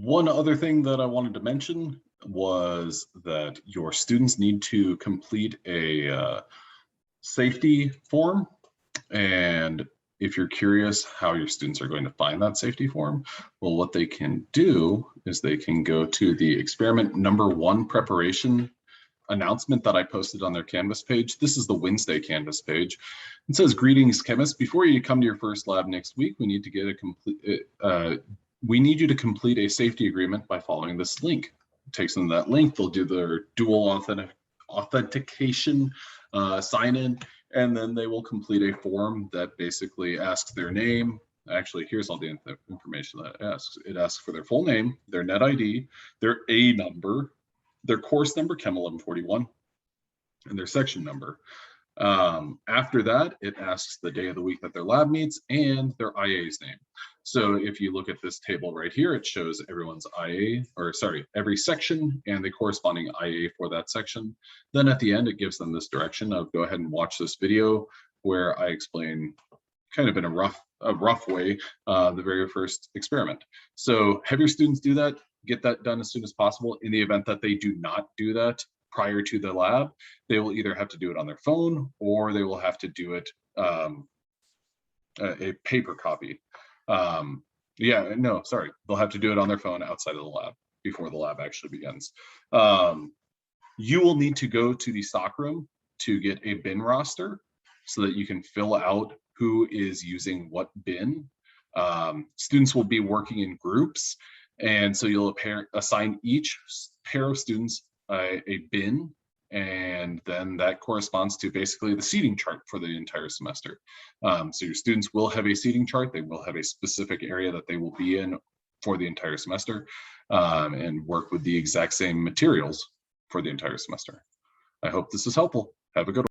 One other thing that I wanted to mention was that your students need to complete a safety form. And if you're curious how your students are going to find that safety form, well, what they can do is they can go to the experiment number 1 preparation announcement that I posted on their Canvas page. This is the Wednesday Canvas page. It says, "Greetings, chemists. Before you come to your first lab next week, we need to get a complete. We need you to complete a safety agreement by following this link." It takes them to that link. They'll do their dual authentication sign in, and then they will complete a form that basically asks their name. Actually, here's all the information that it asks. It asks for their full name, their net ID, their A number, their course number, Chem 1141, and their section number. After that, it asks the day of the week that their lab meets and their IA's name. So if you look at this table right here, it shows everyone's IA, or sorry, every section and the corresponding IA for that section. Then at the end, it gives them this direction of go ahead and watch this video where I explain kind of in a rough way the very first experiment. So have your students do that, get that done as soon as possible. In the event that they do not do that prior to the lab, they will either have to do it on their phone or they will have to do it a paper copy. They'll have to do it on their phone outside of the lab before the lab actually begins. You will need to go to the stockroom to get a bin roster so that you can fill out who is using what bin. Students will be working in groups, and so you'll assign each pair of students a bin, and then that corresponds to basically the seating chart for the entire semester. So your students will have a seating chart. They will have a specific area that they will be in for the entire semester, and work with the exact same materials for the entire semester. I hope this is helpful. Have a good one.